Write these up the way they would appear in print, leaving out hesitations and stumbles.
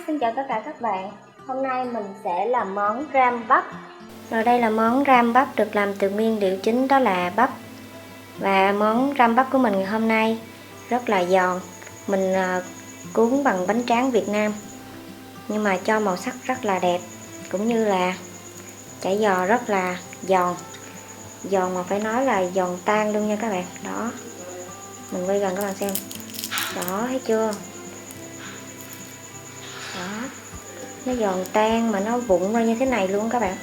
Xin chào tất cả các bạn. Hôm nay mình sẽ làm món ram bắp. Rồi đây là món ram bắp được làm từ nguyên liệu chính đó là bắp. Và món ram bắp của mình ngày hôm nay rất là giòn. Mình cuốn bằng bánh tráng Việt Nam, nhưng mà cho màu sắc rất là đẹp, cũng như là chả giò rất là giòn. Giòn mà phải nói là giòn tan luôn nha các bạn. Đó, mình quay gần các bạn xem. Đó, thấy chưa? Đó, nó giòn tan mà nó vụn ra như thế này luôn các bạn.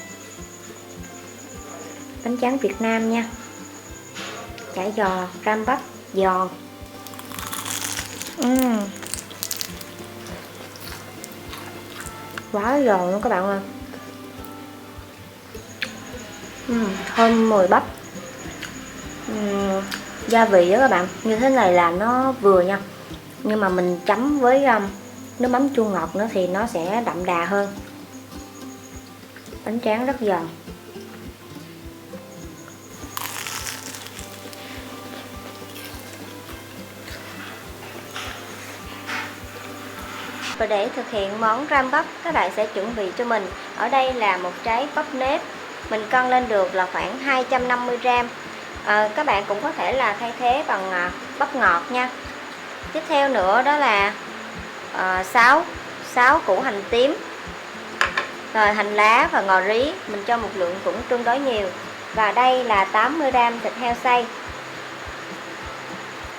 Bánh tráng Việt Nam nha. Chả giò ram bắp giòn. Quá giòn luôn các bạn ơi. Thơm mùi bắp. Gia vị đó các bạn, như thế này là nó vừa nha. Nhưng mà mình chấm với nước mắm chua ngọt nữa thì nó sẽ đậm đà hơn. Bánh tráng rất giòn. Và để thực hiện món ram bắp, các bạn sẽ chuẩn bị cho mình ở đây là một trái bắp nếp. Mình cân lên được là khoảng 250g. Các bạn cũng có thể là thay thế bằng bắp ngọt nha. Tiếp theo nữa đó là 6 củ hành tím, rồi hành lá và ngò rí. Mình cho một lượng cũng tương đối nhiều. Và đây là 80g thịt heo xay,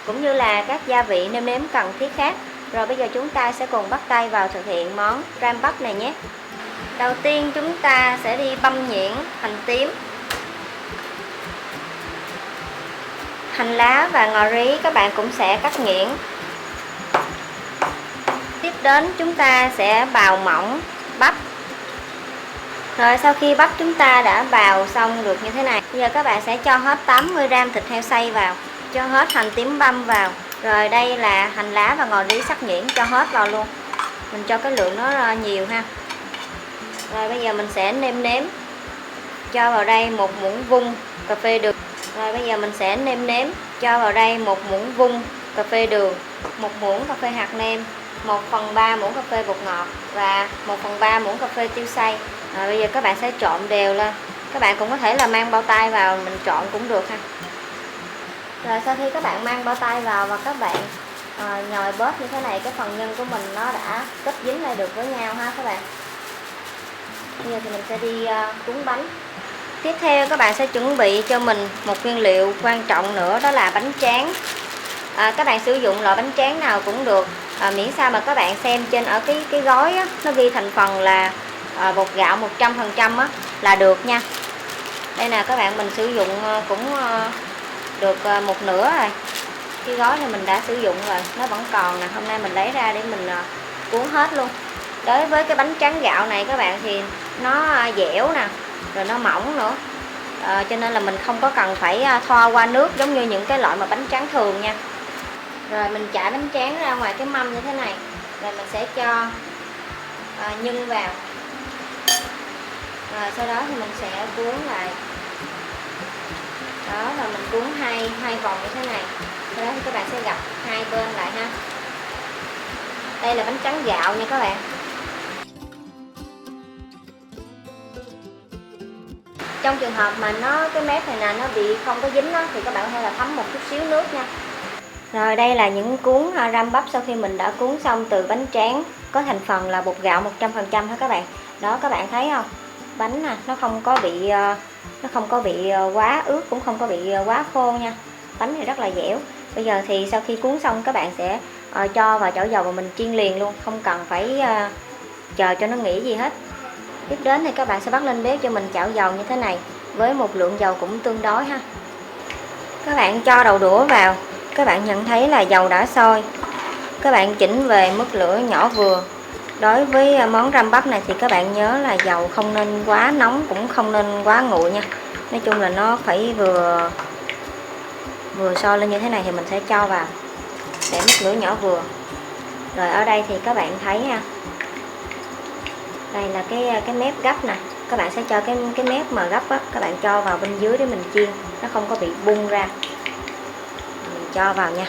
cũng như là các gia vị nêm nếm cần thiết khác. Rồi bây giờ chúng ta sẽ cùng bắt tay vào thực hiện món ram bắp này nhé. Đầu tiên chúng ta sẽ đi băm nhuyễn hành tím, hành lá và ngò rí các bạn cũng sẽ cắt nhuyễn. Tiếp đến chúng ta sẽ bào mỏng bắp. Rồi sau khi bắp chúng ta đã bào xong được như thế này, bây giờ các bạn sẽ cho hết 80g thịt heo xay vào, cho hết hành tím băm vào. Rồi đây là hành lá và ngò rí sắc nhuyễn, cho hết vào luôn. Mình cho cái lượng nó nhiều ha. Rồi bây giờ mình sẽ nêm nếm. Cho vào đây 1 muỗng vung cà phê đường. Rồi bây giờ mình sẽ nêm nếm. Cho vào đây 1 muỗng vung cà phê đường, 1 muỗng cà phê hạt nêm, 1/3 muỗng cà phê bột ngọt và 1/3 muỗng cà phê tiêu xay. Rồi bây giờ các bạn sẽ trộn đều lên. Các bạn cũng có thể là mang bao tay vào mình trộn cũng được ha. Rồi sau khi các bạn mang bao tay vào và các bạn nhồi bóp như thế này, cái phần nhân của mình nó đã kết dính lại được với nhau ha các bạn. Bây giờ thì mình sẽ đi cuốn bánh. Tiếp theo các bạn sẽ chuẩn bị cho mình một nguyên liệu quan trọng nữa, đó là bánh tráng. Các bạn sử dụng loại bánh tráng nào cũng được, miễn sao mà các bạn xem trên ở cái gói á, nó ghi thành phần là bột gạo 100% á, là được nha. Đây nè các bạn, mình sử dụng cũng được một nửa rồi. Cái gói này mình đã sử dụng rồi, nó vẫn còn nè. Hôm nay mình lấy ra để mình cuốn hết luôn. Đối với cái bánh tráng gạo này các bạn thì nó dẻo nè, rồi nó mỏng nữa, cho nên là mình không có cần phải thoa qua nước giống như những cái loại mà bánh tráng thường nha. Rồi mình chải bánh tráng ra ngoài cái mâm như thế này, rồi mình sẽ cho nhân vào. Rồi sau đó thì mình sẽ cuốn lại. Đó, rồi mình cuốn hai vòng như thế này. Sau đó thì các bạn sẽ gập hai bên lại ha. Đây là bánh tráng gạo nha các bạn. Trong trường hợp mà cái mép này nè nó bị không có dính đó, thì các bạn có thể là thấm một chút xíu nước nha. Rồi đây là những cuốn ram bắp sau khi mình đã cuốn xong từ bánh tráng có thành phần là bột gạo 100% hết các bạn. Đó, các bạn thấy không? Bánh nè, nó không có bị quá ướt, cũng không có bị quá khô nha. Bánh thì rất là dẻo. Bây giờ thì sau khi cuốn xong các bạn sẽ cho vào chảo dầu và mình chiên liền luôn, không cần phải chờ cho nó nghỉ gì hết. Tiếp đến thì các bạn sẽ bắt lên bếp cho mình chảo dầu như thế này với một lượng dầu cũng tương đối ha. Các bạn cho đầu đũa vào, các bạn nhận thấy là dầu đã sôi. Các bạn chỉnh về mức lửa nhỏ vừa. Đối với món ram bắp này thì các bạn nhớ là dầu không nên quá nóng, cũng không nên quá nguội nha. Nói chung là nó phải vừa sôi lên như thế này thì mình sẽ cho vào, để mức lửa nhỏ vừa. Rồi ở đây thì các bạn thấy ha, đây là cái mép gấp nè. Các bạn sẽ cho cái mép mà gấp á, các bạn cho vào bên dưới để mình chiên, nó không có bị bung ra. Mình cho vào nha.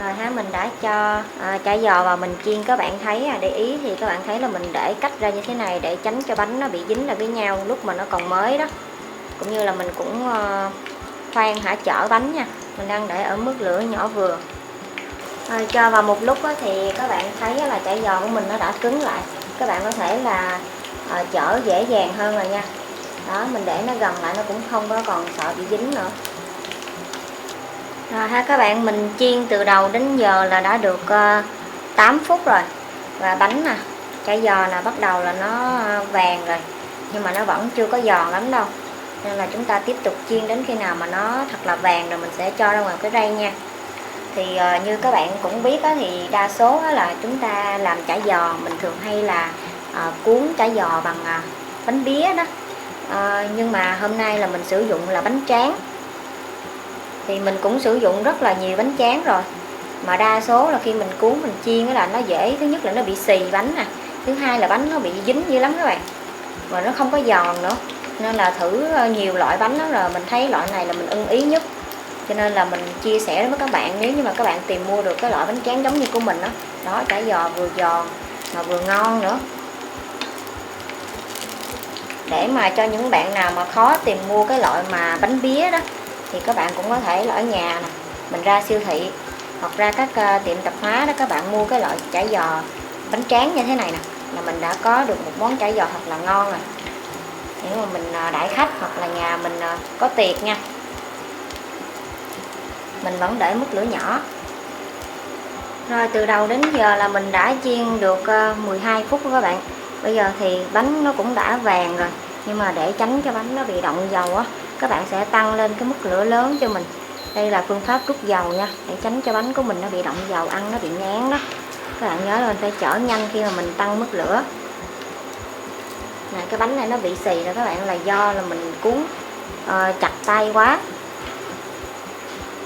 Rồi ha, mình đã cho chả giò vào mình chiên. Các bạn thấy để ý thì các bạn thấy là mình để cách ra như thế này để tránh cho bánh nó bị dính lại với nhau lúc mà nó còn mới đó. Cũng như là mình cũng khoan chở bánh nha. Mình đang để ở mức lửa nhỏ vừa. Rồi cho vào một lúc thì các bạn thấy là chả giò của mình nó đã cứng lại. Các bạn có thể là chở dễ dàng hơn rồi nha. Đó, mình để nó gần lại nó cũng không có còn sợ bị dính nữa. Rồi ha các bạn, mình chiên từ đầu đến giờ là đã được 8 phút rồi. Và bánh nè, chả giò là bắt đầu là nó vàng rồi. Nhưng mà nó vẫn chưa có giòn lắm đâu. Nên là chúng ta tiếp tục chiên đến khi nào mà nó thật là vàng rồi mình sẽ cho ra ngoài cái rây nha. Thì như các bạn cũng biết thì đa số là chúng ta làm chả giò mình thường hay là cuốn chả giò bằng bánh bía đó. Nhưng mà hôm nay là mình sử dụng là bánh tráng. Thì mình cũng sử dụng rất là nhiều bánh tráng rồi. Mà đa số là khi mình cuốn mình chiên là nó dễ, thứ nhất là nó bị xì bánh nè, thứ hai là bánh nó bị dính dữ lắm các bạn. Và nó không có giòn nữa. Nên là thử nhiều loại bánh đó rồi mình thấy loại này là mình ưng ý nhất. Cho nên là mình chia sẻ với các bạn, nếu như mà các bạn tìm mua được cái loại bánh tráng giống như của mình đó. Đó, chả giò vừa giòn mà vừa ngon nữa. Để mà cho những bạn nào mà khó tìm mua cái loại mà bánh bía đó thì các bạn cũng có thể là ở nhà nè, mình ra siêu thị hoặc ra các tiệm tạp hóa đó, các bạn mua cái loại chả giò bánh tráng như thế này nè, là mình đã có được một món chả giò thật là ngon rồi. Nếu mà mình đãi khách hoặc là nhà mình có tiệc nha. Mình vẫn để mức lửa nhỏ. Rồi từ đầu đến giờ là mình đã chiên được 12 phút các bạn. Bây giờ thì bánh nó cũng đã vàng rồi. Nhưng mà để tránh cho bánh nó bị động dầu á, các bạn sẽ tăng lên cái mức lửa lớn cho mình. Đây là phương pháp rút dầu nha, để tránh cho bánh của mình nó bị động dầu, ăn nó bị ngán đó. Các bạn nhớ là mình phải chở nhanh khi mà mình tăng mức lửa. Này, cái bánh này nó bị xì rồi các bạn, là do là mình cuốn chặt tay quá.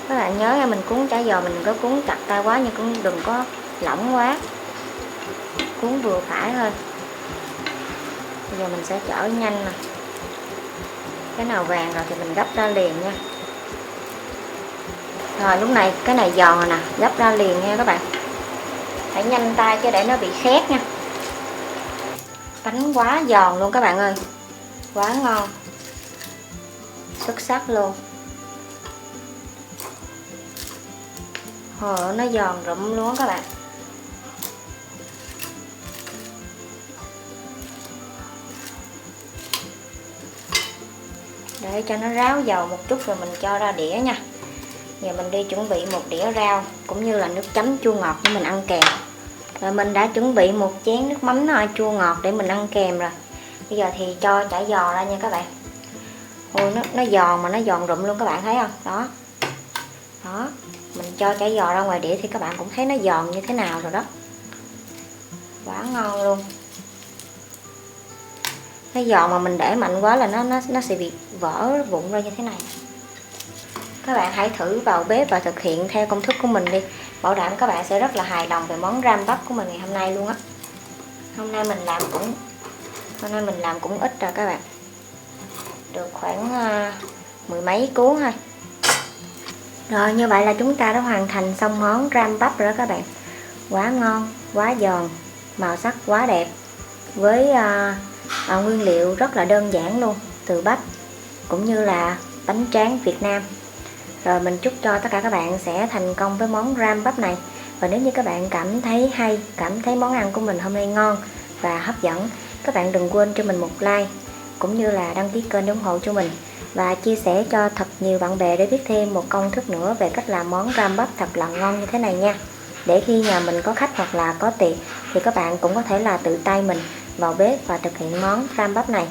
Các bạn nhớ nha, mình cuốn chả giò mình đừng có cuốn chặt tay quá, nhưng cũng đừng có lỏng quá, cuốn vừa phải thôi. Bây giờ mình sẽ chở nhanh nè. Cái nào vàng rồi thì mình gấp ra liền nha. Rồi lúc này cái này giòn nè, gấp ra liền nha các bạn. Phải nhanh tay chứ để nó bị khét nha. Bánh quá giòn luôn các bạn ơi, quá ngon, xuất sắc luôn. Nó giòn rụm luôn các bạn. Để cho nó ráo dầu một chút rồi mình cho ra đĩa nha. Giờ mình đi chuẩn bị một đĩa rau cũng như là nước chấm chua ngọt để mình ăn kèm. Rồi mình đã chuẩn bị một chén nước mắm chua ngọt để mình ăn kèm rồi. Bây giờ thì cho chả giò ra nha các bạn. Ôi nó giòn mà nó giòn rụm luôn các bạn thấy không? Đó. Đó, mình cho chả giò ra ngoài đĩa thì các bạn cũng thấy nó giòn như thế nào rồi đó. Quá ngon luôn. Cái giòn mà mình để mạnh quá là nó sẽ bị vỡ vụn ra như thế này. Các bạn hãy thử vào bếp và thực hiện theo công thức của mình đi. Bảo đảm các bạn sẽ rất là hài lòng về món ram bắp của mình ngày hôm nay luôn á. Hôm nay mình làm cũng ít rồi các bạn. Được khoảng mười mấy cuốn thôi. Rồi như vậy là chúng ta đã hoàn thành xong món ram bắp rồi đó các bạn. Quá ngon, quá giòn, màu sắc quá đẹp. Với nguyên liệu rất là đơn giản luôn, từ bắp cũng như là bánh tráng Việt Nam. Rồi mình chúc cho tất cả các bạn sẽ thành công với món ram bắp này. Và nếu như các bạn cảm thấy hay, cảm thấy món ăn của mình hôm nay ngon và hấp dẫn, các bạn đừng quên cho mình một like cũng như là đăng ký kênh để ủng hộ cho mình. Và chia sẻ cho thật nhiều bạn bè để biết thêm một công thức nữa về cách làm món ram bắp thật là ngon như thế này nha. Để khi nhà mình có khách hoặc là có tiệc thì các bạn cũng có thể là tự tay mình vào bếp và thực hiện món ram bắp này.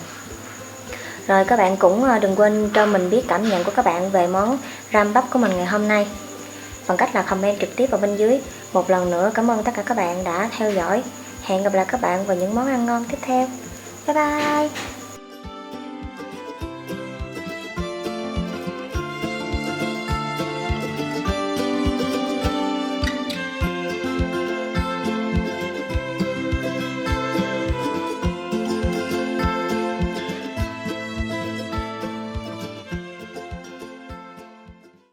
Rồi các bạn cũng đừng quên cho mình biết cảm nhận của các bạn về món ram bắp của mình ngày hôm nay bằng cách là comment trực tiếp vào bên dưới. Một lần nữa cảm ơn tất cả các bạn đã theo dõi. Hẹn gặp lại các bạn vào những món ăn ngon tiếp theo. Bye bye.